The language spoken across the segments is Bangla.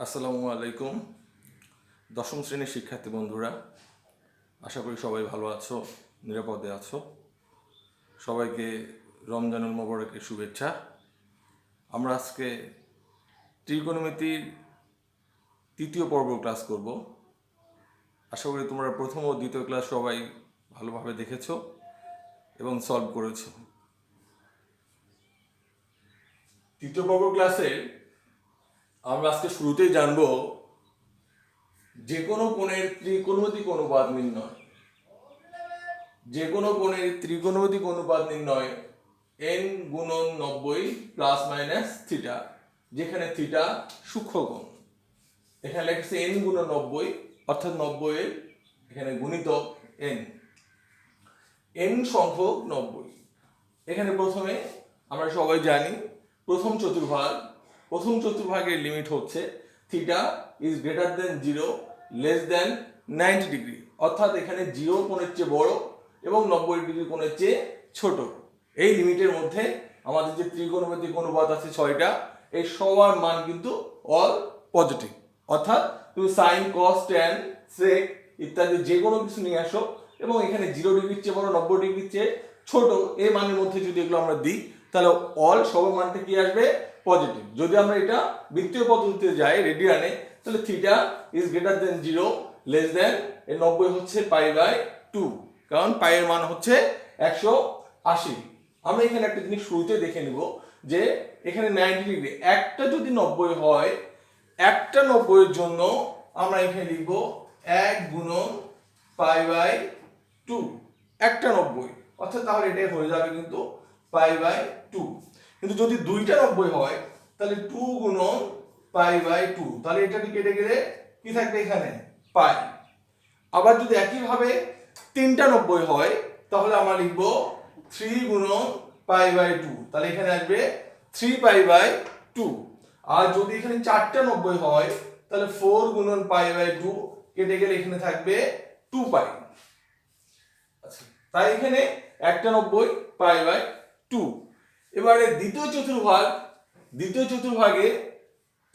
আসসালামু আলাইকুম দশম শ্রেণীর শিক্ষার্থী বন্ধুরা, আশা করি সবাই ভালো আছো, নিরাপদে আছো। সবাইকে রমজানুল মোবারকের শুভেচ্ছা। আমরা আজকে ত্রিকোণমিতির তৃতীয় পর্ব ক্লাস করব। আশা করি তোমরা প্রথম ও দ্বিতীয় ক্লাস সবাই ভালোভাবে দেখেছো এবং সলভ করেছো। তৃতীয় পর্ব ক্লাসে আমরা আজকে শুরুতেই জানবো যে কোনো কোণের ত্রিকোণমিতিক অনুপাত নির্ণয়। যে কোনো কোণের ত্রিকোণমিতিক অনুপাত নির্ণয় n গুণন 90 প্লাস মাইনাস থিটা, যেখানে থিটা সূক্ষ্মকোণ। এখানে লেখা n গুণন 90, অর্থাৎ 90 এর এখানে গুণিতক n সংখ্যক 90। এখানে প্রথমে আমরা সবাই জানি প্রথম চতুর্ভাগের লিমিট হচ্ছে theta is greater than 0 less than 90 degree, অর্থাৎ এখানে 0 কোণের চেয়ে বড় এবং 90 ডিগ্রি কোণের চেয়ে ছোট। এই লিমিটের মধ্যে আমাদের যে ত্রিকোণমিতিক অনুপাত আছে 6টা, এই সবার মান কিন্তু অল পজিটিভ। অর্থাৎ তুমি সাইন, কস, ট্যান, সেক ইত্যাদি যে কোনো কিছু নিয়ে আসো এবং এখানে 0 ডিগ্রির চেয়ে বড়, 90 ডিগ্রির চেয়ে ছোট, এই মানের মধ্যে যদি এগুলো আমরা দিই তাহলে অল সবার মানটা কি আসবে? পজিটিভ। যদি আমরা এটা বৃত্তীয় পদ্ধতিতে যাই রেডিয়ানে, তাহলে theta is greater than 0 less than 90 হচ্ছে π/2, কারণ পাইয়ের মান হচ্ছে 180। আমরা এখানে একটা জিনিস শুরুতে দেখে নিব যে এখানে 90 ডিগ্রি, একটা যদি 90 হয়, একটা 90 এর জন্য আমরা এখানে লিখব 1 গুণন π/2, একটা 90, অর্থাৎ তাহলে এটাই হয়ে যাবে কিন্তু π/2। কিন্তু যদি দুইটা 90 হয় তাহলে 2 গুণন π/2, তাহলে এটা কেটে গেলে কি থাকবে এখানে? পাই। আবার যদি একইভাবে তিনটা 90 হয় তাহলে আমরা লিখব 3 গুণন π/2, তাহলে এখানে আসবে 3π/2। আর যদি এখানে চারটা 90 হয় তাহলে 4 গুণন π/2, কেটে গেলে এখানে থাকবে 2π। আচ্ছা, তাই এখানে একটা 90 π/2। এবারে দ্বিতীয় চতুর্ভাগে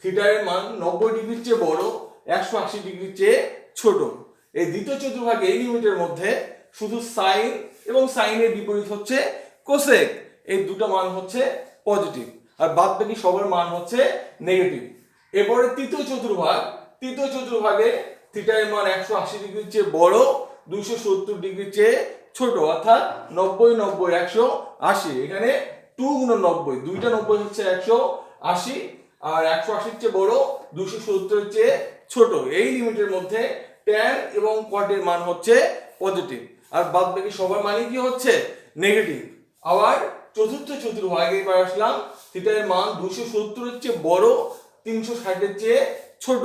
থিটার মান 90 ডিগ্রির চেয়ে বড়, 180 ডিগ্রির চেয়ে ছোট। এই দ্বিতীয় চতুর্ভাগে এই লিমিটের মধ্যে শুধু সাইন এবং সাইনের বিপরীত হচ্ছে কোসেক, এই দুটো মান হচ্ছে পজিটিভ, আর বাদ বাকি সবার মান হচ্ছে নেগেটিভ। এরপরে তৃতীয় চতুর্ভাগে থিটার মান 180 ডিগ্রির চেয়ে বড়, 270 ডিগ্রির চেয়ে ছোট, অর্থাৎ 90 90 180। এখানে 2 গুণন 90, দুইটা 90 হচ্ছে 180, আর 180 এর চেয়ে বড়, 270 এর চেয়ে ছোট। এই লিমিটের মধ্যে tan এবং cot এর মান হচ্ছে পজিটিভ, আর বাদ বাকি সবার মানই কি হচ্ছে? নেগেটিভ। আবার চতুর্থ চতুর্ভাগে এবার আসলাম, থিটার মান 270 এর চেয়ে বড়, 360 এর চেয়ে ছোট,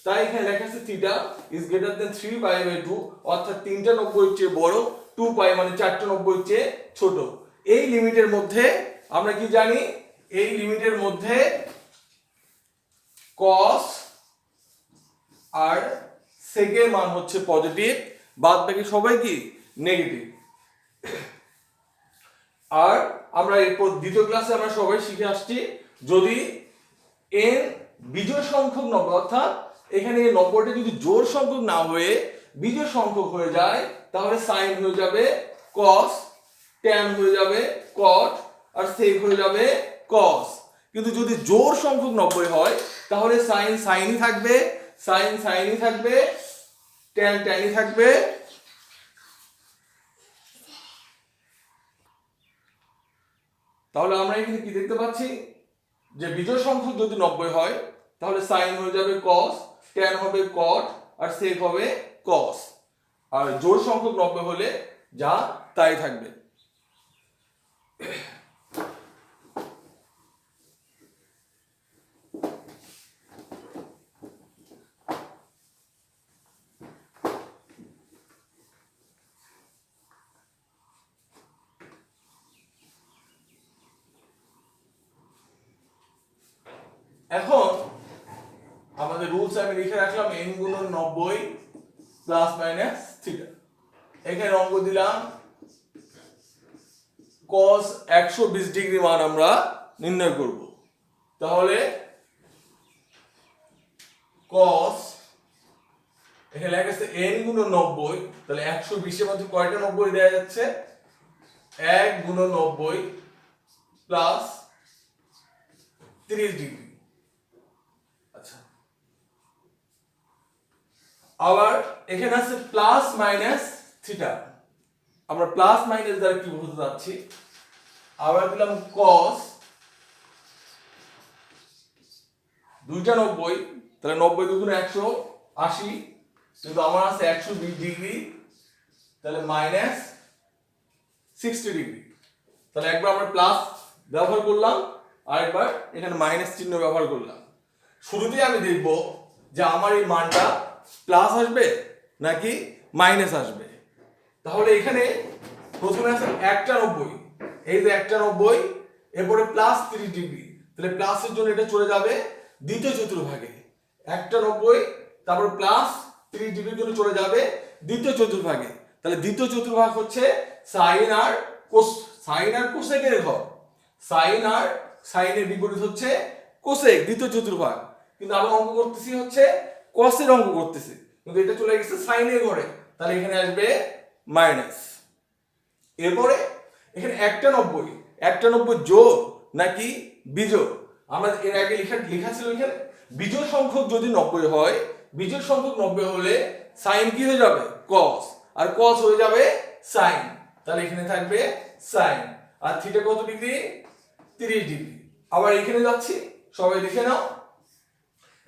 তাই এখানে লেখা আছে থিটা ইজ গ্রেটার দেন 3π/2, অর্থাৎ 3টা 90 এর চেয়ে বড়, 2π মানে 4টা 90 এর চেয়ে ছোট। এই লিমিটের মধ্যে আমরা কি জানি? এই লিমিটের মধ্যে cos আর সেকের মান হচ্ছে পজিটিভ, বাদ বাকি সবাই কি নেগেটিভ। আর আমরা এরপর দ্বিতীয় ক্লাসে আমরা সবাই শিখে আসছি, যদি n বিজোড় সংখ্যক 90, অর্থাৎ এখানে 90টা যদি জোড় সংখ্যক না হয়ে বিজোড় সংখ্যক হয়ে যায় তাহলে সাইন হয়ে যাবে cos, tan হয়ে যাবে cot, আর sec হয়ে যাবে cos। কিন্তু যদি জোড় সংখ্যক 90 হয় তাহলে সাইন সাইনই থাকবে, tan ট্যানই থাকবে। তাহলে আমরা এখানে কি দেখতে পাচ্ছি যে বিজোড় সংখ্যক যদি 90 হয় তাহলে সাইন হয়ে যাবে cos, tan হবে cot, আর sec হবে cos। আর জোড় সংখ্যক 90 হলে যা তাই থাকবে। এখন আমাদের রুলস আমি লিখে রাখলাম n গুণন 90 প্লাস মাইনাস থিটা। এখানে অঙ্ক দিলাম cos 120 ডিগ্রি মান আমরা নির্ণয় করব। তাহলে cos, এখানে লেখা আছে n গুণন 90, তাহলে 120 এর মধ্যে কয়টা 90 দেয়া যাচ্ছে? 1 গুণন 90 প্লাস 30 ডিগ্রি। আচ্ছা, আবার এখানে আছে প্লাস মাইনাস থিটা, আমরা প্লাস মাইনাস দ্বারা কি বুঝতে যাচ্ছি? আবার দিলাম cos, দুইটা 90, তাহলে 90 দুগুণ 180, কিন্তু আমার আছে 120 ডিগ্রি, তাহলে মাইনাস 60 ডিগ্রি। তাহলে একবার আমরা প্লাস ব্যবহার করলাম, আরেকবার এখানে মাইনাস চিহ্ন ব্যবহার করলাম। শুরুতেই আমি দেখব যে আমার এই মানটা প্লাস আসবে নাকি মাইনাস আসবে। তাহলে এখানে প্রথমে আছে একটা 90, এই যে একটা 90, এরপরে প্লাস 30 ডিগ্রি, তাহলে প্লাসের জন্য এটা চলে যাবে দ্বিতীয় চতুর্ভাগে। একটা 90 তারপর প্লাস 30 ডিগ্রির জন্য চলে যাবে দ্বিতীয় চতুর্ভাগে। তাহলে দ্বিতীয় চতুর্ভাগ হচ্ছে সাইন আর কোস, সাইন আর কোসেকের ঘর। সাইন আর সাইনের বিপরীত হচ্ছে কোসেক, দ্বিতীয় চতুর্ভাগ। কিন্তু আমরা অঙ্ক করতেছি হচ্ছে কসের অঙ্ক করতেছি, কিন্তু এটা চলে গেছে সাইনের ঘরে, তাহলে এখানে আসবে মাইনাস। এরপরে এখানে একটা 90 জোড় নাকি বিজোড়? আমরা এর আগে লেখা ছিল এখানে বিজোড় সংখ্যক যদি 90 হয়, বিজোড় সংখ্যক 90 হলে সাইন কি হয়ে যাবে? কস, আর কস হয়ে যাবে সাইন, তাহলে এখানে থাকবে সাইন। আর থিটা কত ডিগ্রি? 30 ডিগ্রি। আবার এখানে যাচ্ছি, সবাই দেখে নাও,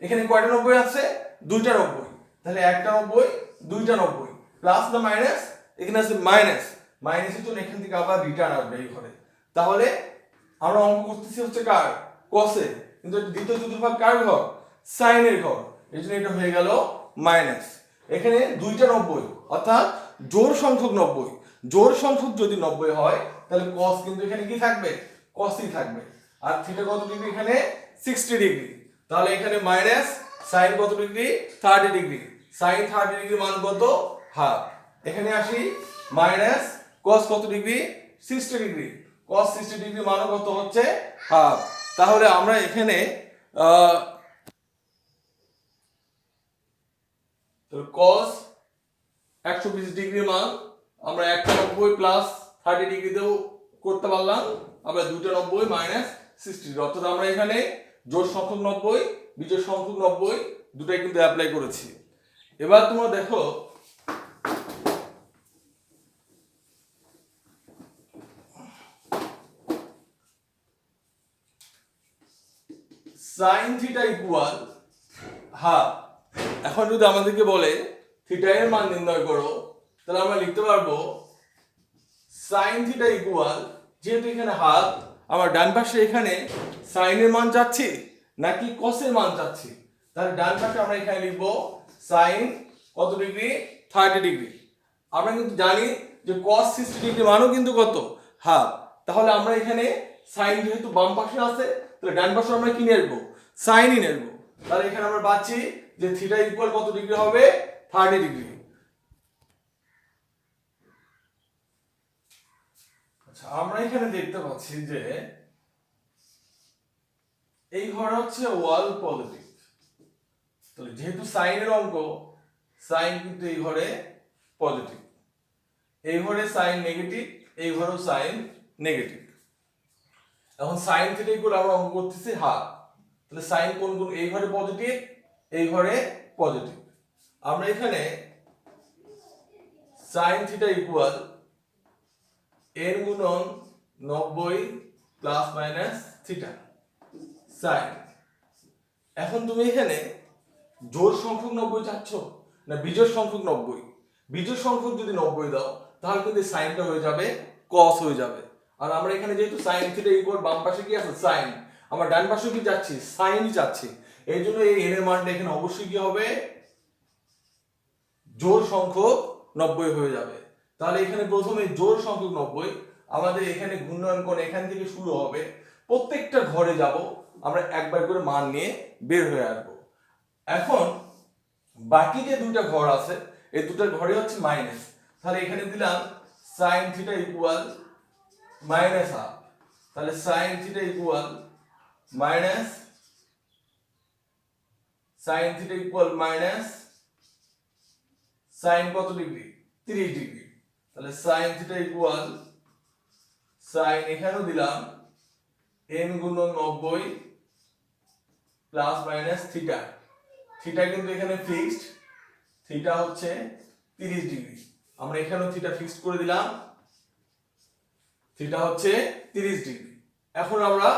এখানে কয়টা 90 আছে? দুইটা 90, তাহলে একটা 90 দুইটা 90, প্লাস না মাইনাস? এখানে আছে মাইনাস, মাইনাসের জন্য এখান থেকে আবার রিটার্ন আসবে এই ঘরে। তাহলে আমরা অঙ্ক করতেছি হচ্ছে কার? কসের, কিন্তু দ্বিতীয় চতুর্ভাগ কার ঘর? সাইনের ঘর, এই জন্য এটা হয়ে গেল মাইনাস। এখানে দুইটা 90, অর্থাৎ জোড় সংখ্যক 90, জোড় সংখ্যক যদি 90 হয় তাহলে কস কিন্তু এখানে কি থাকবে? কসই থাকবে। আর থিটা কত ডিগ্রি? এখানে 60 ডিগ্রি, তাহলে এখানে মাইনাস সাইন কত ডিগ্রি? 30 ডিগ্রি। সাইন 30 ডিগ্রি মান কত? হাফ। এখানে আসি, মাইনাস কস কত ডিগ্রি? 60 ডিগ্রি। কস 60 ডিগ্রি মান কত হচ্ছে? হাফ। তাহলে আমরা এখানে কস 120 ডিগ্রি মান আমরা একটা 90 প্লাস 30 ডিগ্রিতেও করতে পারলাম, আবার দুটো 90 মাইনাস 60 ডিগ্রি। অর্থাৎ আমরা এখানে জোড় সংখ্যক 90 বিজোড় সংখ্যক 90 দুটাই কিন্তু অ্যাপ্লাই করেছি। এবার তোমরা দেখো সাইন থিটা ইকুয়াল হাফ। এখন যদি আমাদেরকে বলে থিটা এর মান নির্ণয় করো, তাহলে আমরা লিখতে পারবো সাইন থিটা ইকুয়াল, যেহেতু এখানে হাফ, আমার ডান পাশে এখানে সাইনের মান চাচ্ছি নাকি কসের মান চাচ্ছি, তাহলে ডান পাশে আমরা এখানে লিখবো সাইন কত ডিগ্রি? 30 ডিগ্রি। আমরা কিন্তু জানি যে cos 60 ডিগ্রি মানও কিন্তু কত? হাফ। তাহলে আমরা এখানে সাইন যেহেতু বাম পাশে আছে, তাহলে ডান পাশে আমরা কি নেব? সাইনই নেব। তাহলে এখানে আমরা পাচ্ছি যে থিটা ইকুয়াল কত ডিগ্রি হবে? 30 ডিগ্রি। আচ্ছা, আমরা এখানে দেখতে পাচ্ছি যে এই ঘরে হচ্ছে ওয়াল পজিটিভ, তাহলে যেহেতু সাইনের অঙ্ক, সাইন কিন্তু এই ঘরে পজিটিভ, এই ঘরে সাইন নেগেটিভ, এই ঘরেও সাইন নেগেটিভ। এখন সাইন থিটা ইকুয়াল আমরা অঙ্ক করতেছি হাফ, তাহলে সাইন কোন কোন? এই ঘরে পজিটিভ, এই ঘরে পজিটিভ। আমরা এখানে সাইন থিটা ইকুয়াল n গুণন 90 প্লাস মাইনাস থিটা সাইন। এখন তুমি এখানে জোড় সংখ্যক 90 চাচ্ছ না বিজোড় সংখ্যক 90? বিজোড় সংখ্যক যদি 90 দাও তাহলে কিন্তু সাইনটা হয়ে যাবে cos হয়ে যাবে। আর আমরা এখানে যেহেতু সাইন থিটা ইকুয়াল বাম পাশে কি আছে? সাইন, আমরা ডান পাশে কি যাচ্ছি? সাইনই যাচ্ছি, এই জন্য এই n এর মানটা এখানে অবশ্যই কি হবে? জোড় সংখ্যক 90 হয়ে যাবে। তাহলে এখানে প্রথমে জোড় সংখ্যক 90, আমাদের এখানে ঘূর্ণন কোণ এখান থেকে শুরু হবে, প্রত্যেকটা ঘরে যাব, আমরা একবার করে মান নিয়ে বের হয়ে আসবো। এখন বাকি যে দুটো ঘর আছে, এই দুটো ঘরে হচ্ছে মাইনাস, তাহলে এখানে দিলাম sine theta equal minus half, তাহলে sine theta equal minus sine theta equal minus sine কত ডিগ্রি 30 ডিগ্রি। তাহলে সাইন থিটা ইকুয়াল সাইন এখানেও দিলাম n গুণন 90 প্লাস মাইনাস থিটা। থিটা কিন্তু এখানে ফিক্সড, থিটা হচ্ছে 30 ডিগ্রি। আমরা এখানেও থিটা ফিক্সড করে দিলাম, থিটা হচ্ছে 30 ডিগ্রি। এখন আমরা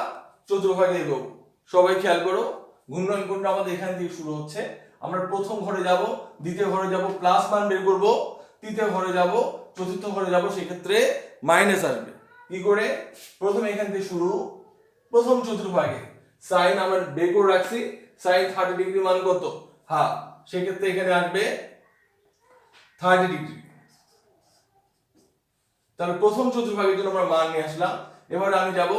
চতুর্ভাগে এগোবো। সবাই খেয়াল করো, ঘূর্ণন কোণটা আমাদের এখান থেকে শুরু হচ্ছে। আমরা প্রথম ঘরে যাব, দ্বিতীয় ঘরে যাব, প্লাস মান বের করব, তৃতীয় ঘরে যাব, চতুর্থ ঘরে যাব, সেক্ষেত্রে মাইনাস আসবে। কি করে? প্রথমে এখান থেকে শুরু, প্রথম চতুর্ভাগে সাইন আমরা বের করে রাখছি, সাইন 30 ডিগ্রি মান কত? হাফ। সেক্ষেত্রে এখানে আসবে 30 ডিগ্রি। তাহলে প্রথম চতুর্ভাগের জন্য আমরা মান নিয়ে আসলাম। এবার আমি যাব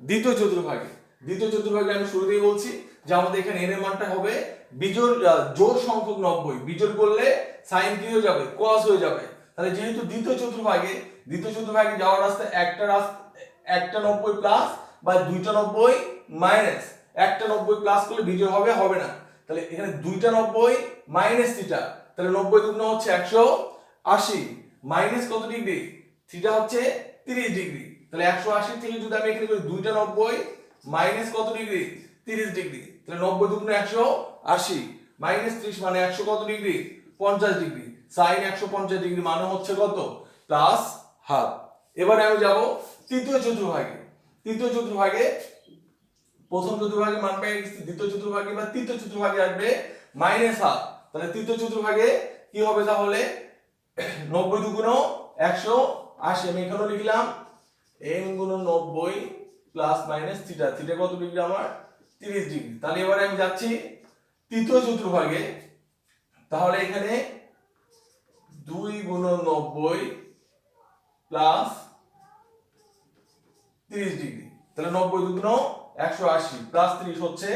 দ্বিতীয় চতুর্ভাগে। দ্বিতীয় চতুর্ভাগে আমি শুরুতেই বলছি যে আমাদের এখানে n এর মানটা হবে বিজোড় জোড় সংখ্যক 90। বিজোড় করলে সাইন কি হয়ে যাবে? cos হয়ে যাবে। তাহলে যেহেতু দ্বিতীয় চতুর্ভাগে যাওয়ার রাস্তা একটা 90 প্লাস বা দুইটা 90 মাইনাস। একটা 90 প্লাস করলে বিজোড় হবে, হবে না। তাহলে এখানে দুইটা 90 মাইনাস থিটা, তাহলে 90 দুগুণ হচ্ছে 180 মাইনাস কত ডিগ্রি? থিটা হচ্ছে 30 ডিগ্রি। তাহলে 180 থেকে যদি আমি এখানে করি দুইটা 90 মাইনাস কত ডিগ্রি? 30 ডিগ্রি। তাহলে 90 দুগুণ 180 মাইনাস 30 মানে 100 কত ডিগ্রি? 50 ডিগ্রি। সাইন 150 ডিগ্রি মানে হচ্ছে কত? Plus half. এবারে আমি যাব তৃতীয় চতুর্ভাগে। তৃতীয় চতুর্ভাগে প্রথম চতুর্ভাগে মান পেয়ে গেছি, দ্বিতীয় চতুর্ভাগে বা তৃতীয় চতুর্ভাগে আসবে মাইনাস হাফ। তাহলে তৃতীয় চতুর্ভাগে কি হবে? তাহলে 90 দুগুণ 180, আমি এখানেও লিখলাম n গুণন 90 প্লাস মাইনাস থিটা। থিটা কত ডিগ্রি আমার? 30 ডিগ্রি। তাহলে এবারে আমি যাচ্ছি তৃতীয় চতুর্ভাগে। তাহলে এখানে 2 গুণন 90 প্লাস 30 ডিগ্রি। তাহলে 90 দুগুণ 180 প্লাস 30 হচ্ছে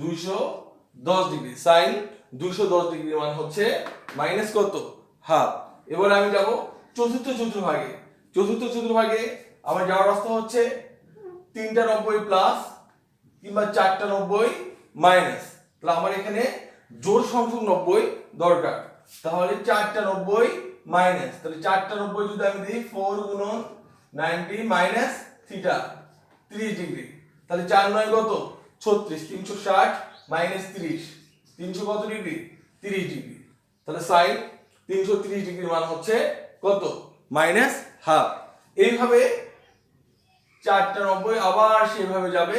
210 ডিগ্রি। সাইন 210 ডিগ্রি মান হচ্ছে মাইনাস কত? হাফ। এবারে আমি যাব চতুর্থ চতুর্ভাগে। চতুর্থ চতুর্ভাগে আমার যাওয়ার রাস্তা হচ্ছে তিনটা 90 প্লাস কিংবা চারটা 90 মাইনাস। তাহলে আমার এখানে জোড় সংখ্যক 90 দরকার। তাহলে চারটা 90 মাইনাস, তাহলে চারটা 90 যদি আমি দিই 4 গুণন 90 মাইনাস থিটা 30 ডিগ্রি। তাহলে 4 9 কত? 36, 360 মাইনাস 30, 300 কত ডিগ্রি? 30 ডিগ্রি। তাহলে সাইন 330 ডিগ্রি মান হচ্ছে কত? Minus half. এইভাবে চারটা 90 আবার সেভাবে যাবে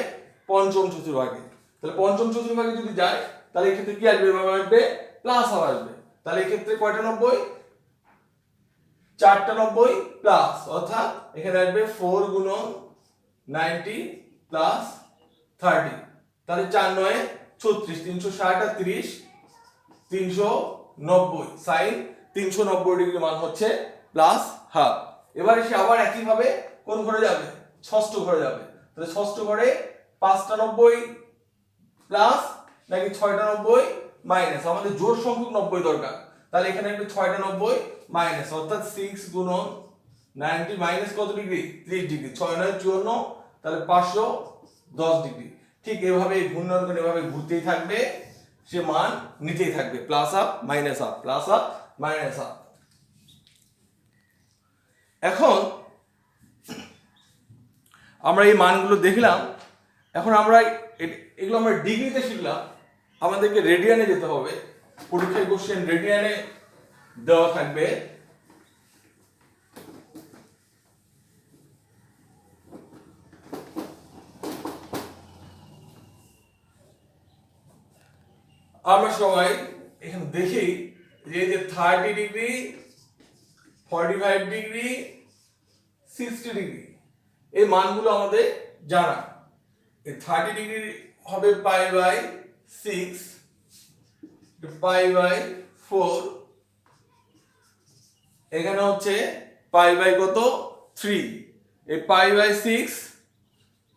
পঞ্চম চতুর্ভাগে। তাহলে পঞ্চম চতুর্ভাগে যদি যায় তাহলে এক্ষেত্রে কি আসবে? এভাবে আসবে প্লাস হাফ আসবে। তাহলে এক্ষেত্রে কয়টা 90? চারটা 90 প্লাস, অর্থাৎ এখানে আসবে 4 গুণন 90 প্লাস 30। তাহলে 4 9 36, 360 আর 30 390। সাইন 390 ডিগ্রি মান হচ্ছে প্লাস হাফ। এবার এসে আবার একই ভাবে কোন ঘরে যাবে? ষষ্ঠ ঘরে যাবে। তাহলে ষষ্ঠ ঘরে 5টা 90 প্লাস নাকি 6টা 90 মাইনাস। আমাদের জোড় সংখ্যক 90 দরকার। তাহলে এখানে একটা 6টা 90 মাইনাস, অর্থাৎ 6 গুণন 90 মাইনাস কত ডিগ্রি? 30 ডিগ্রি। 6 9 54, তাহলে 510 ডিগ্রি। ঠিক এভাবে ঘূর্ণন কোণ এভাবে ঘুরতেই থাকবে, সে মান নিতেই থাকবে, plus up minus up, plus up minus up. এখন আমরা এই মানগুলো দেখলাম। এখন আমরা এগুলো আমরা ডিগ্রিতে শিখলাম, আমাদেরকে রেডিয়ানে যেতে হবে। পরীক্ষায় কোশ্চেন রেডিয়ানে দেওয়া থাকবে। আমরা সবাই এখানে দেখি যে 30 ডিগ্রি, 45 ডিগ্রি, 60 ডিগ্রি এই মানগুলো আমাদের জানা। এই 30 ডিগ্রি হবে পাই বাই 6, পাই বাই 4, এখানে হচ্ছে পাই বাই কত? 3, এই pi by 6,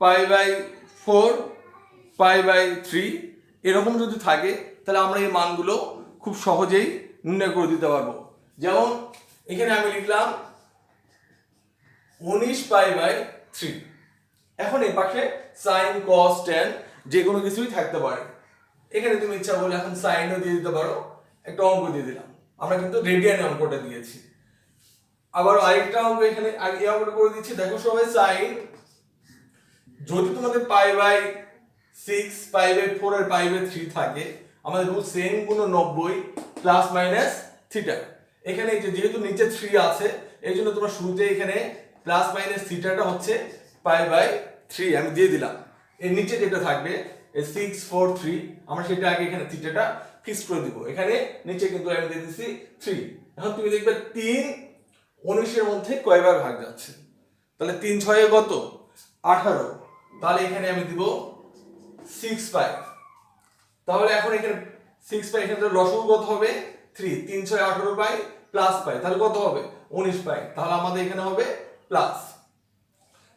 pi by 4, pi by 3 এরকম যদি থাকে তাহলে আমরা এই মানগুলো খুব সহজেই নির্ণয় করে দিতে পারবো। যেমন এখানে আমি লিখলাম 19 পাই বাই 3। এখন এই পাশে সাইন কস ট্যান যে কোনো কিছুই থাকতে পারে। এখানে তুমি ইচ্ছা করলে এখন সাইনও দিয়ে দিতে পারো, একটা অঙ্ক দিয়ে দিলাম। আমরা কিন্তু রেডিয়ানে অঙ্কটা দিয়েছি। আবার আরেকটা অঙ্ক এখানে এই অঙ্কটা করে দিচ্ছি, দেখো সবাই সাইন, যদি তোমাদের π/6 π/4 আর π/3 থাকে, আমাদের রুট সেম গুণ 90 প্লাস মাইনাস থিটা। এখানে যেহেতু নিচে 3 আছে এই জন্য তোমরা শুরুতে এখানে প্লাস মাইনাস থিটাটা হচ্ছে π/3 আমি দিয়ে দিলাম। এর নিচে যেটা থাকবে এই 6 4 3 আমরা সেটা আগে এখানে থিটাটা ফিক্স করে দিব। এখানে নিচে কিন্তু আমি দিয়ে দিচ্ছি 3। এখন তুমি দেখবে 3 19 এর মধ্যে কয়বার ভাগ যাচ্ছে, তাহলে 3 6 এ কত 18, তাহলে এখানে আমি দিব 6 পাই। তাহলে এখন এখানে 6 পাই, এখানে লসাগু কত হবে 3, 3 6 18 পাই প্লাস পাই, তাহলে কত হবে 19 পাই, তাহলে আমাদের এখানে হবে প্লাস।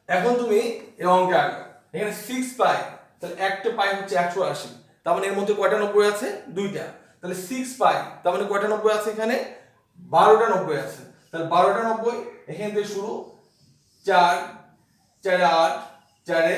এখন তুমি এই অঙ্কে আগে এখানে 6 পাই, তাহলে একটা পাই হচ্ছে 180, তার মানে এর মধ্যে কয়টা 90 আছে দুইটা, তাহলে 6 পাই তার মানে কয়টা 90 আছে এখানে 12টা 90 আছে, তাহলে 12টা 90 এখান থেকে শুরু 4 4 8 4 এ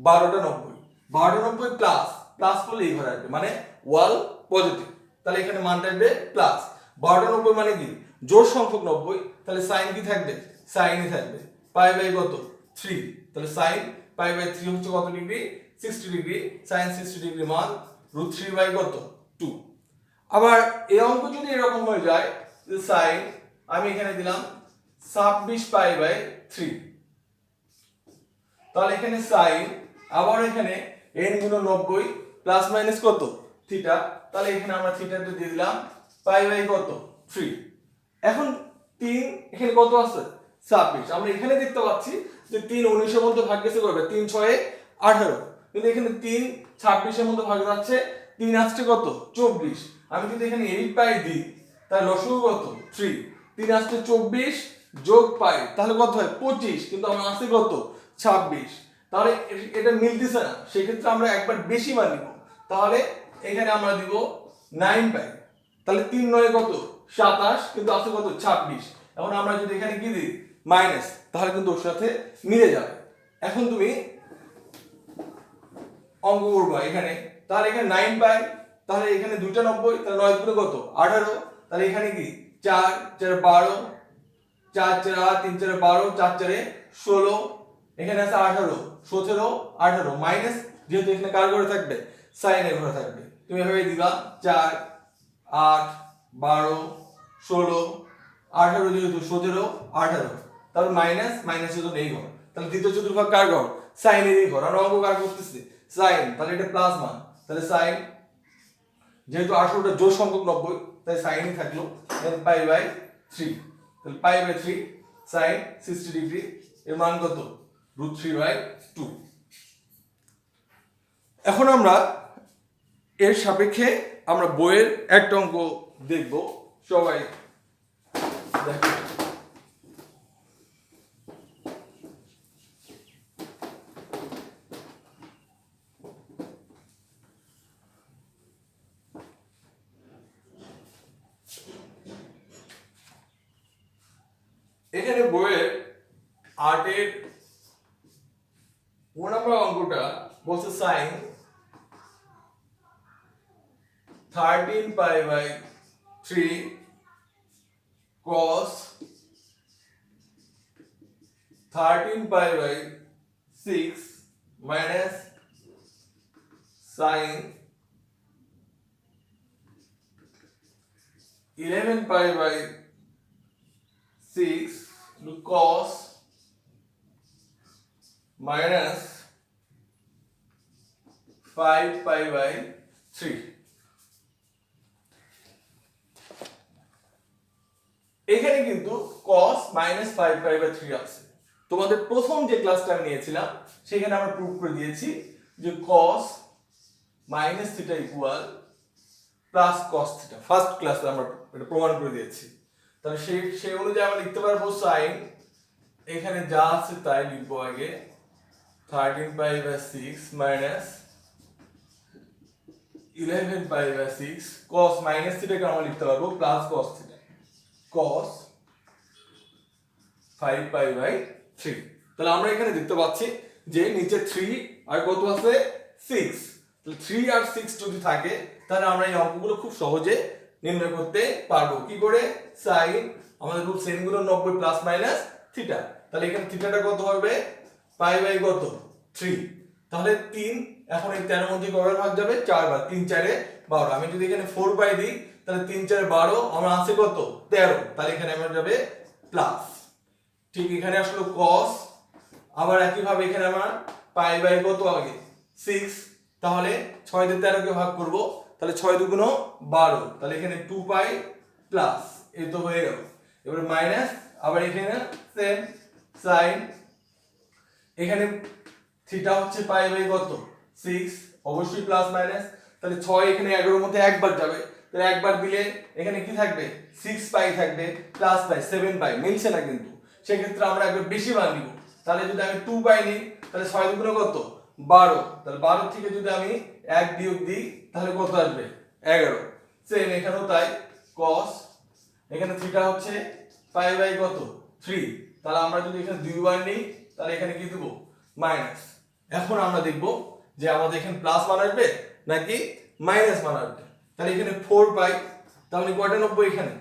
12টা 90, 12টা 90 প্লাস প্লাস করলে এই ঘরে আসবে মানে ওয়াল পজিটিভ, তাহলে এখানে মানটা আসবে প্লাস। 12টা 90 মানে কি জোড় সংখ্যক 90, তাহলে সাইন কি থাকবে সাইনই থাকবে পাই বাই কত 3, তাহলে সাইন পাই বাই 3 হচ্ছে কত ডিগ্রি 60 ডিগ্রি, সাইন 60 ডিগ্রি মান √3 বাই কত 2। আবার এই অঙ্ক যদি এরকম হয়ে যায় যে সাইন আমি এখানে দিলাম 26 পাই বাই 3, তাহলে এখানে সাইন আবার এখানে n গুণ 90 প্লাস মাইনাস কত থিটা, তাহলে এখানে আমরা থিটাটা দিয়ে দিলাম পাই বাই কত 3। এখন 3 এখানে কত আছে 26, আমরা এখানে দেখতে পাচ্ছি যে 3 19 এর মধ্যে ভাগ গেছে করবে 3 6 এ 18, কিন্তু এখানে 3 26 এর মধ্যে ভাগ যাচ্ছে 3 আসছে কত 24, আমি যদি এখানে 8 পাই দিই তাহলে লসাগু কত 3, 3 আসছে 24 যোগ পাই তাহলে কত হয় 25, কিন্তু আমার আসছে কত 26, তাহলে এটা মিলতেছে না, সেই ক্ষেত্রে আমরা একবার বেশি মান নিব, তাহলে এখানে আমরা দিব 9 পাই, তাহলে 3 9 কত 27, কিন্তু আছে কত 26, এখন আমরা যদি এখানে কি দিই মাইনাস তাহলে কিন্তু ওর সাথে মিলে যাবে। এখন তুমি অঙ্ক করবা এখানে, তাহলে এখানে 9 পাই, তাহলে এখানে 2টা 90, তাহলে 9 গুণে কত 18, তাহলে এখানে কি 4 4 12 4 4 8 3 4 12 4 4 16, এখানে আছে 18 17 18 মাইনাস, যেহেতু এখানে কার ঘরে থাকবে সাইনের ঘরে থাকবে, তুমি এভাবে দিবা 4 8 12 16 18 যেহেতু 17 18, তাহলে মাইনাস মাইনাসের জন্য এই ঘর, তাহলে দ্বিতীয় চতুর্ভাগ কার ঘর সাইনেরই ঘর, আমরা অঙ্ক কার করতেছি সাইন, তাহলে এটা প্লাস মান, তাহলে সাইন যেহেতু 18টা জোড় সংখ্যক 90 তাই সাইনই থাকলো পাই বাই 3, তাহলে পাই বাই 3 সাইন 60 ডিগ্রি এর মান কত √3 বাই 2। এখন আমরা এর সাপেক্ষে আমরা বইয়ের একটা অঙ্ক দেখব, সবাই দেখো। এখানে বইয়ের 8 এর 1 নম্বর অঙ্কটা বলছে sine 13 pi by 3 cos 13 pi by 6 minus sine 11 pi by 6 cos minus 5 pi by 3। এখানে কিন্তু cos minus 5 pi by 3 আছে। তোমাদের প্রথম যে ক্লাসটা আমি নিয়েছিলাম সেখানে আমরা প্রুফ করে দিয়েছি যে cos minus theta equal plus cos theta, first ক্লাসে আমরা এটা প্রমাণ করে দিয়েছি। তাহলে সেই অনুযায়ী আমরা লিখতে পারবো sin, এখানে যা আছে তাই লিখবো আগে 13 pi by 6 minus 11 pi by 6 cos minus theta কে আমরা লিখতে পারবো plus cos theta cos 5 pi by 3। তাহলে আমরা এখানে দেখতে পাচ্ছি যে নিচে 3 আর কত আছে 6, তাহলে 3 আর 6 যদি থাকে তাহলে আমরা এই অঙ্কগুলো খুব সহজে নির্ণয় করতে পারবো। কি করে? সাইন, আমাদের রুট সাইন গুলো 90 প্লাস মাইনাস থিটা, তাহলে এখানে থিটাটা কত হবে? পাই বাই কত? 3। তাহলে 3 এখন এই 13 মধ্যে কয়বার ভাগ যাবে? 4 বার। 3 4 এ 12। আমি যদি এখানে 4 পাই দিই তাহলে 3 4 এ 12, আমার আছে কত? 13। তাহলে এখানে আমার যাবে প্লাস। ঠিক এখানে আসলো cos, আবার একই ভাবে এখানে আমার পাই বাই কত আগে? 6। তাহলে 6 দিয়ে 13 কে ভাগ করব, তাহলে 6 দুগুণ 12, তাহলে এখানে 2 পাই প্লাস, এই তো হয়ে গেল। এবারে মাইনাস, আবার এখানে সেম sin, এখানে থিটা হচ্ছে পাই বাই কত? 6, অবশ্যই প্লাস মাইনাস, তাহলে 6 এখানে 11 এর মধ্যে একবার যাবে, তাহলে একবার দিলে এখানে কি থাকবে? 6 পাই থাকবে প্লাস পাই 7 পাই, মিলছে না কিন্তু, সেক্ষেত্রে আমরা একবার বেশি মান নিব। তাহলে যদি আমি 2 পাই নিই তাহলে 6 দুগুণ কত? 12, তাহলে 12 থেকে যদি আমি 1 বিয়োগ দিই তাহলে কত আসবে? 11। সেম এখানেও তাই, cos, এখানে থিটা হচ্ছে পাই বাই কত? 3, তাহলে আমরা যদি এখানে 2 বার নিই তাহলে এখানে কি দেব? মাইনাস। এখন আমরা দেখব যে আমাদের এখানে প্লাস মান আসবে নাকি মাইনাস মান আসবে। তাহলে এখানে 4 পাই, তাহলে কয়টা 90 এখানে?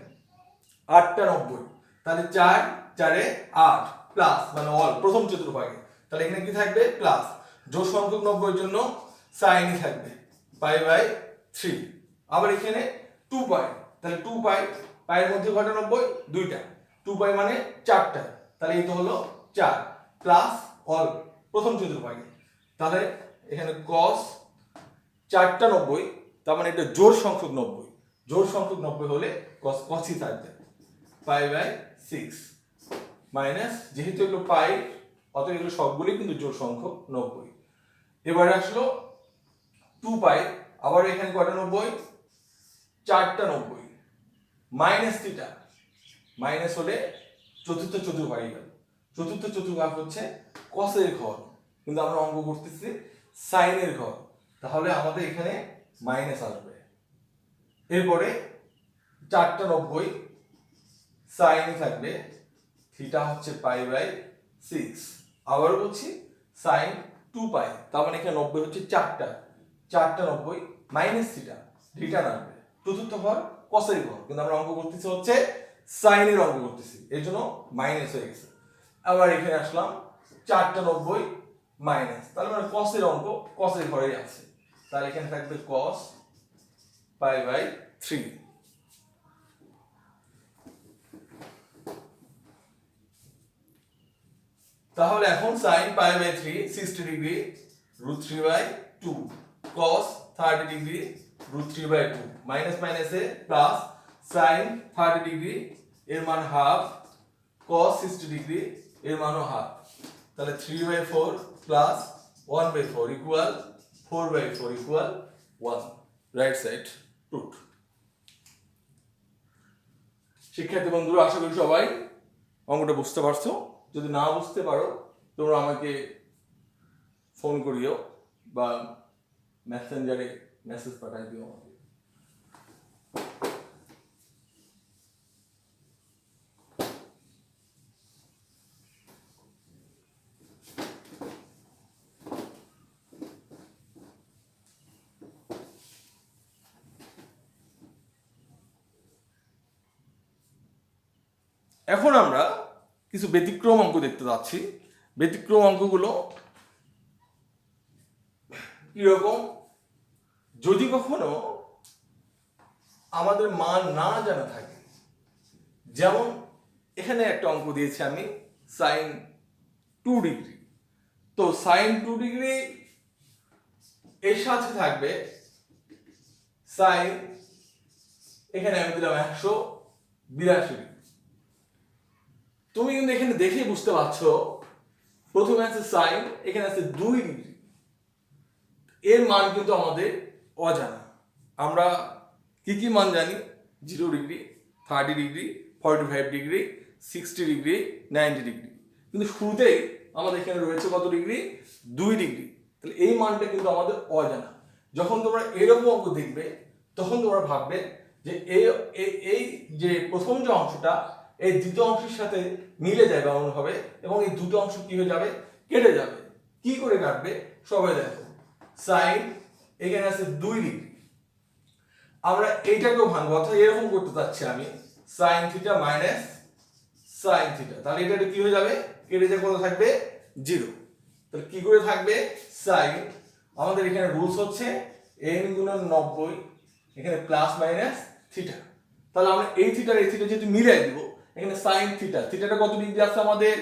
8টা 90, তাহলে 4 4 এ 8 প্লাস মানে অল প্রথম চতুর্ভাগে, তাহলে এখানে কি থাকবে? প্লাস। জোড় সংখ্যক 90 এর জন্য সাইনই থাকবে পাই বাই 3। আবার এখানে 2 পাই, তাহলে 2 পাই, পাইয়ের মধ্যে কয়টা 90? 2টা, 2 পাই মানে 4টা, তাহলে এই তো হলো 4 প্লাস অল প্রথম চতুর্ভাগে, তাহলে এখানে cos 4টা 90, তার মানে এটা জোড় সংখ্যক 90, জোড় সংখ্যক 90 হলে cos cosই থাকবে পাই বাই 6 মাইনাস, যেহেতু এগুলো পাই অতএব এগুলো সবগুলোই কিন্তু জোড় সংখ্যক 90। এবারে আসলো 2 পাই, আবার এখানে কয়টা 90? 4টা 90 মাইনাস থিটা, মাইনাস হলে চতুর্থ চতুর্ভাগ গেল, চতুর্থ চতুর্ভাগ হচ্ছে কসের ঘর, কিন্তু আমরা অঙ্ক করতেছি সাইনের ঘর, তাহলে আমাদের এখানে মাইনাস আসবে। এরপরে 4টা 90 সাইনই থাকবে, থিটা হচ্ছে পাই বাই 6, আবার বলছি সাইন 2 পাই, তার মানে এখানে 90 হচ্ছে 4টা 90 মাইনাস থিটা, রিটার্ন আসবে। চতুর্থ ঘর কসের ঘর, কিন্তু আমরা অঙ্ক করতেছি হচ্ছে সাইনের অঙ্ক করতেছি, এর জন্য মাইনাস হয়ে গেছে। আবার এখানে আসলাম 4টা 90 মাইনাস, তাহলে মানে কসের অঙ্ক কসের ঘরেই আছে, তাহলে এখানে থাকবে cos পাই বাই 3। তাহলে এখন sin pi by 3 60 degree √3/2, cos 30 degree √3/2, minus মাইনাসে প্লাস, sin 30 ডিগ্রি এর মান হাফ, cos 60 ডিগ্রি এর মানও হাফ, তাহলে 3/4 plus 1/4 equal 4/4 equal 1, right side root. শিক্ষার্থী বন্ধুরা, আশা করি সবাই অঙ্কটা বুঝতে পারছো। যদি না বুঝতে পারো তোমরা আমাকে ফোন করিও বা মেসেঞ্জারে মেসেজ পাঠাই দিও আমাকে। এখন আমরা কিছু ব্যতিক্রম অঙ্ক দেখতে যাচ্ছি। ব্যতিক্রম অঙ্কগুলো কিরকম? যদি কখনো আমাদের মান না জানা থাকে, যেমন এখানে একটা অঙ্ক দিয়েছি আমি sin 2 ডিগ্রি, তো sin 2 ডিগ্রি এর সাথে থাকবে sin, এখানে আমি দিলাম 182 ডিগ্রি। তুমি কিন্তু এখানে দেখে বুঝতে পারছো প্রথমে আছে সাইন, এখানে আছে 2 ডিগ্রি, এর মান কিন্তু আমাদের অজানা। আমরা কি কি মান জানি? 0 degree, 30 degree, 45 degree, 60 degree, 90 degree, কিন্তু শুরুতেই আমাদের এখানে রয়েছে কত ডিগ্রি? 2 ডিগ্রি। তাহলে এই মানটা কিন্তু আমাদের অজানা। যখন তোমরা এরকম অঙ্ক দেখবে তখন তোমরা ভাববে যে এই যে প্রথম যে অংশটা এই দ্বিতীয় অংশের সাথে মিলে যাবে এমন হবে, এবং এই দুটো অংশ কি হয়ে যাবে? কেটে যাবে। কি করে কাটবে সবাই দেখো, sin এখানে আছে 2 ডিগ্রি। আমরা এইটাকেও ভাঙবো, অর্থাৎ এরকম করতে চাচ্ছি আমি sin theta minus sin theta. তাহলে এটা কি হয়ে যাবে, কেটে যে কত থাকবে 0। তাহলে কি করে থাকবে sin, আমাদের এখানে রুলস হচ্ছে n গুণন 90, এখানে প্লাস মাইনাস থিটা। তাহলে আমরা এই থিটার এই থিটা যেহেতু মিলাই দিব, এখানে sin থিটা, থিটাটা কত ডিগ্রি আছে আমাদের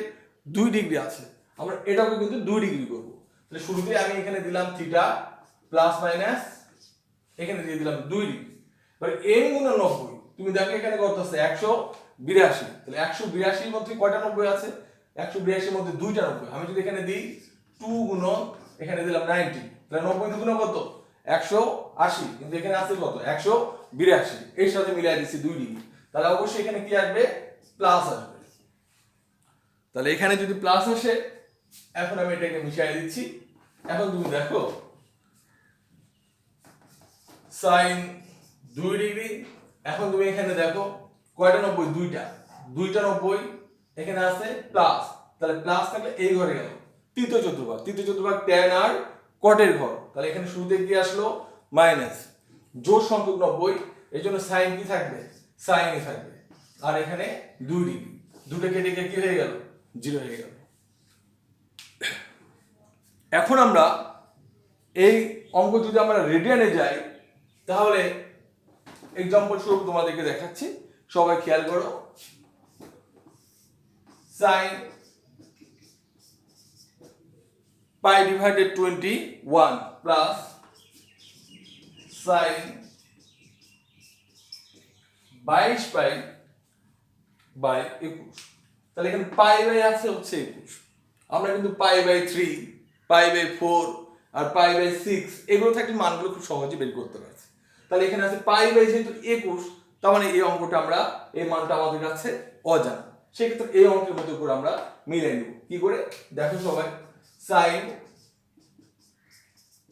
2 ডিগ্রি আছে, আমরা এটাকে কিন্তু 2 ডিগ্রি করব। তাহলে শুরুতে আমি এখানে দিলাম থিটা প্লাস মাইনাস, এখানে দিয়ে দিলাম 2 ডিগ্রি। এবার n গুণন 90, তুমি দেখো এখানে কত আছে 182। তাহলে 182 এর মধ্যে কয়টা 90 আছে, 182 এর মধ্যে দুইটা 90। আমি যদি এখানে দিই 2 গুণন, এখানে দিলাম 90, তাহলে 90 দুগুণ কত 180, কিন্তু এখানে আছে কত 182, এর সাথে মিলাই দিচ্ছি 2 ডিগ্রি। তাহলে অবশ্যই এখানে কি আসবে প্লাস আসবে। তাহলে এখানে যদি প্লাস আসে, এখন আমি এটাকে মিশিয়ে দিচ্ছি। এখন তুমি দেখো sin 2 ডিগ্রি, এখন তুমি এখানে দেখো কয়টা 90, দুইটা 90, এখানে আছে প্লাস, তাহলে প্লাস থাকলে এই ঘরে গেল তৃতীয় চতুর্ভাগ tan আর cot এর ঘর। তাহলে এখানে শুরুতে কি আসলো মাইনাস, জোড় সংখ্যক 90, এই জন্য sin কি থাকবে sin ই থাকবে। আর এখানে 2 ডিগ্রি, দুটো কেটে গিয়ে কি হয়ে গেল 0 হয়ে গেল। এখন আমরা এই অঙ্ক যদি আমরা রেডিয়ানে যাই, তাহলে এক্সাম্পল স্বরূপ তোমাদেরকে দেখাচ্ছি, সবাই খেয়াল করো। sin pi divided 21 plus sin 22 pi by 21। তাহলে এখানে পাই বাই আছে হচ্ছে 21, আমরা কিন্তু পাই বাই 3, পাই বাই 4 আর পাই বাই 6 এগুলো থাকলে মানগুলো খুব সহজে বের করতে পারছি। তাহলে এখানে আছে পাই বাই যেহেতু 21, তার মানে এই অঙ্কটা আমরা, এই মানটা আমাদের কাছে অজানা, সেক্ষেত্রে এই অঙ্কের মধ্যে করে আমরা মিলাই নেব। কি করে দেখো সবাই, sin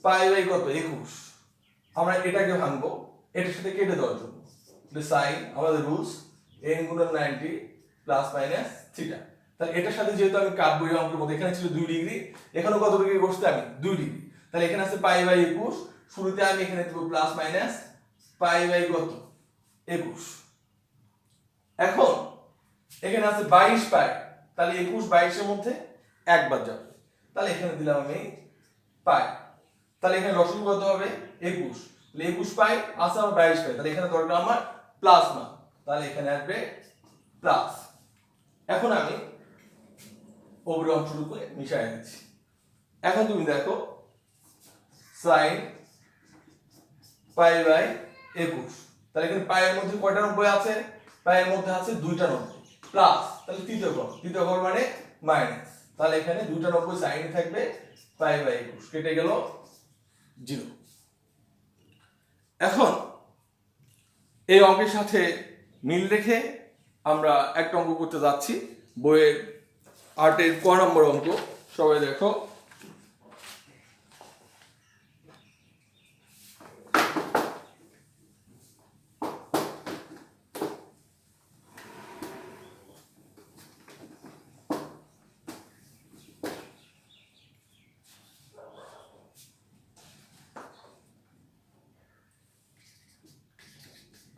পাই বাই কত 21, আমরা এটাকে ভাঙবো এটার সাথে কেটে দেওয়ার জন্য। sin আমাদের রুলস n গুণন 90 প্লাস মাইনাস থিটা। তাহলে এটার সাথে যেহেতু আমি কাটবো এই অঙ্কের মধ্যে, এখানে ছিল 2 ডিগ্রি, এখানে কত ডিগ্রি বসতে আমি 2 ডিগ্রি। তাহলে এখানে আছে পাই বাই 21, শুরুতে আমি এখানে দেব প্লাস মাইনাস পাই বাই কত 21। এখন এখানে আছে 22 পাই, তাহলে 21 22 এর মধ্যে একবার যাবে, তাহলে এখানে দিলাম আমি পাই। তাহলে এখানে লসাগু কত হবে 21, তাহলে 21 পাই আছে আমার 22 পাই, তাহলে এখানে দরকার আমার প্লাস না, তাহলে এখানে আসবে প্লাস। এখন আমি ওপরের অংশটুকু মিশিয়ে দিচ্ছি। এখন তুমি দেখো sin পাই বাই 21, তাহলে এখানে পায়ের মধ্যে কয়টা 90 আছে, পায়ের মধ্যে আছে দুইটা 90 প্লাস, তাহলে তৃতীয় ঘর মানে মাইনাস, তাহলে এখানে দুইটা 90 sin থাকবে পাই বাই 21, কেটে গেল 0। এখন এই অঙ্কের সাথে মিল রেখে আমরা একটা অঙ্ক করতে যাচ্ছি, বইয়ের 8-এর ক নম্বর অঙ্ক। সবাই দেখো,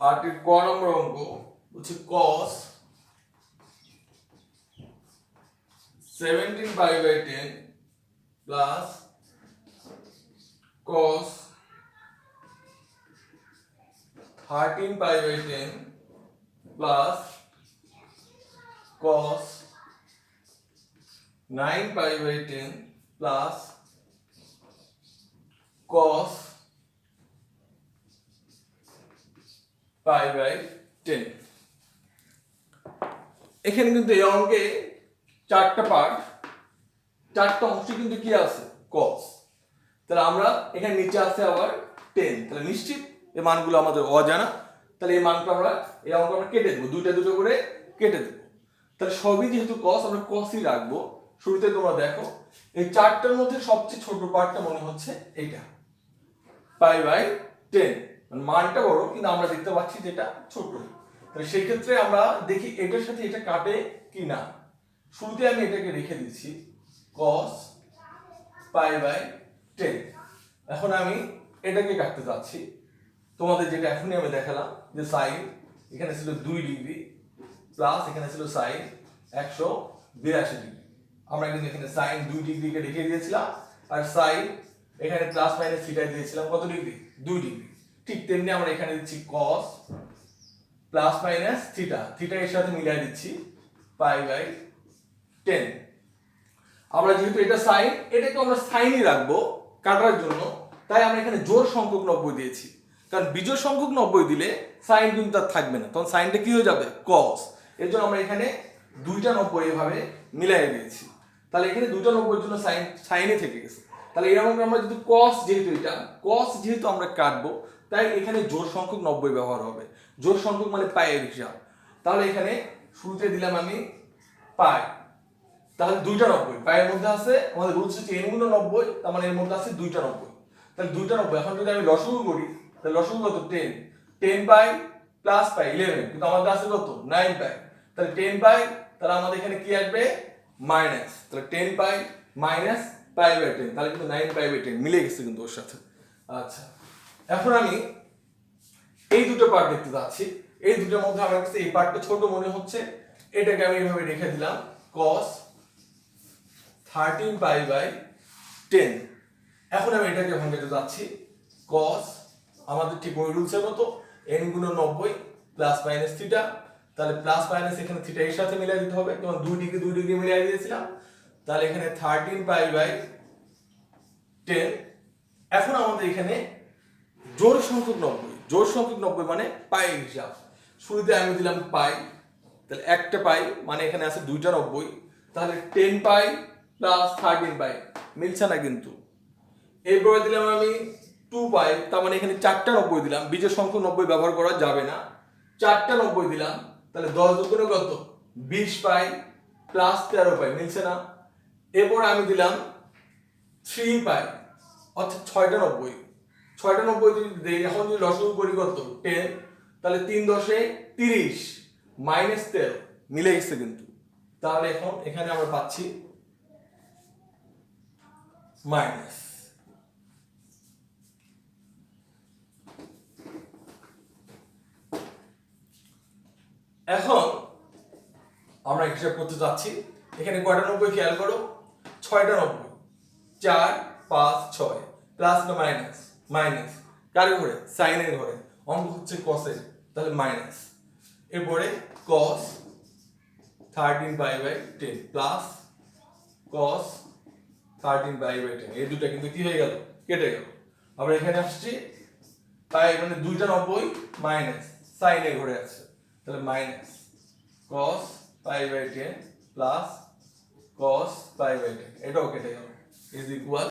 আটের ক নম্বর অঙ্ক হচ্ছে cos 17 pi by 10 plus cos 13 pi by 10 plus cos 9 pi by 10 plus cos pi by 10। এখানে কিন্তু এই অঙ্কে চারটা পার্ট, চারটা অংশে কিন্তু কি আছে cos। তাহলে আমরা এখানে নিচে আছে আবার 10, তাহলে নিশ্চিত এই মানগুলো আমাদের অজানা, তাহলে এই মানটা আমরা এই অঙ্ক আমরা কেটে দেবো, দুটো করে কেটে দেবো। তাহলে সবই যেহেতু cos, আমরা cosই রাখবো। শুরুতে তোমরা দেখো এই চারটার মধ্যে সবচেয়ে ছোট পার্টটা মনে হচ্ছে এইটা পাই বাই 10, মানে মানটা বড় কিন্তু আমরা দেখতে পাচ্ছি যেটা ছোট। তাহলে সেই ক্ষেত্রে আমরা দেখি এটার সাথে এটা কাটে কি না। শুরুতে আমি এটাকে রেখে দিচ্ছি cos পাই বাই 10। এখন আমি এটাকে কাটতে যাচ্ছি। তোমাদের যেটা এখনই আমি দেখালাম যে সাইন এখানে ছিল 2 ডিগ্রি প্লাস এখানে ছিল সাইন 182 ডিগ্রি। আমরা কিন্তু এখানে সাইন 2 ডিগ্রিকে লিখে দিয়েছিলাম আর সাইন এখানে প্লাস মাইনাস থিটা দিয়েছিলাম কত ডিগ্রি 2 ডিগ্রি। ঠিক তেমনি আমরা এখানে দিচ্ছি cos plus minus theta, theta এর সাথে মিলাই দিচ্ছি π/10। আমরা যেহেতু এটা সাইন, এটাকে আমরা সাইনই রাখবো কাটার জন্য, তাই আমরা এখানে জোড় সংখ্যক 90 দিয়েছি। কারণ বিজোড় সংখ্যক 90 দিলে সাইন কিন্তু আর থাকবে না, তখন সাইনটা কি হয়ে যাবে cos। এর জন্য আমরা এখানে দুইটা 90 এভাবে মিলাই দিয়েছি। তাহলে এখানে দুইটা 90 এর জন্য সাইনে থেকে গেছে। তাহলে এরকম আমরা যদি cos যেহেতু আমরা কাটবো, তাই এখানে জোড় সংখ্যক 90 ব্যবহার হবে। জোড় সংখ্যক মানে পায়ের হিসাব। তাহলে এখানে শুরুতে দিলাম আমি পাই, তাহলে দুইটা 90 পায়ের মধ্যে আছে, আমাদের রুলস হচ্ছে n গুণ 90, তার মানে এর মধ্যে আছে দুইটা 90। তাহলে দুইটা 90, এখন যদি আমি লসাগু করি তাহলে লসাগু কত 10, 10 বাই প্লাস পাই 11, কিন্তু আমাদের আছে কত 9 পাই। তাহলে 10 বাই, তাহলে আমাদের এখানে কি আসবে মাইনাস, তাহলে 10 পাই মাইনাস π/10, তাহলে কিন্তু 9π/10 মিলে গেছে কিন্তু ওর সাথে। আচ্ছা, এখন আমি এই দুটো পার্ট দেখতে যাচ্ছি। এই দুটোর মধ্যে আমার কাছে এই পার্টটা ছোট মনে হচ্ছে, এটাকে আমি এইভাবে রেখে দিলাম cos 13π/10। এখন আমি এটাকে ভাঙাতে যাচ্ছি cos, আমাদের ঠিক ওই রুলসের মতো n গুণ 90 প্লাস মাইনাস থিটা, তাহলে প্লাস মাইনাস এখানে থিটা এর সাথে মিলাই দিতে হবে, যেমন 2 ডিগ্রি মিলাই দিয়েছিলাম। তাহলে এখানে 13π/10। এখন আমাদের এখানে জোড় সংখ্যক 90 মানে পাই হিসাব। শুরুতে আমি দিলাম পাই, তাহলে একটা পাই মানে এখানে আছে দুইটা 90, তাহলে 10 পাই প্লাস 13 পাই মিলছে না কিন্তু। এরপরে দিলাম আমি 2 পাই, তার মানে এখানে চারটা 90 দিলাম, বিজোড় সংখ্যক 90 ব্যবহার করা যাবে না, চারটা 90 দিলাম, তাহলে 10 দুগুণে কত 20 পাই প্লাস 13 পাই মিলছে না। এরপরে আমি দিলাম 3 পাই, অর্থাৎ 6টা 90, 6টা 90 যদি দেই, এখন যদি লসাগু করি কত 10, তাহলে 3 10 30 মাইনাস 13 মিলে গেছে কিন্তু। তাহলে এখন এখানে আমরা পাচ্ছি মাইনাস। এখন আমরা হিসাব করতে যাচ্ছি, এখানে কয়টা 90 খেয়াল করো, 6টা 90, 4 5 6 প্লাস না মাইনাস, মাইনাস কার ঘরে সাইনের ঘরে, অঙ্ক হচ্ছে কসের, তাহলে মাইনাস। এরপরে cos 13π/10 প্লাস cos 13π/10, এই দুটো কিন্তু কি হয়ে গেল কেটে গেল। আমরা এখানে আসছি তাই মানে দুইটা 90 মাইনাস সাইনের ঘরে আছে, তাহলে মাইনাস cos π/10 প্লাস cos π/10, এটাও কেটে গেল ইজ ইকুয়াল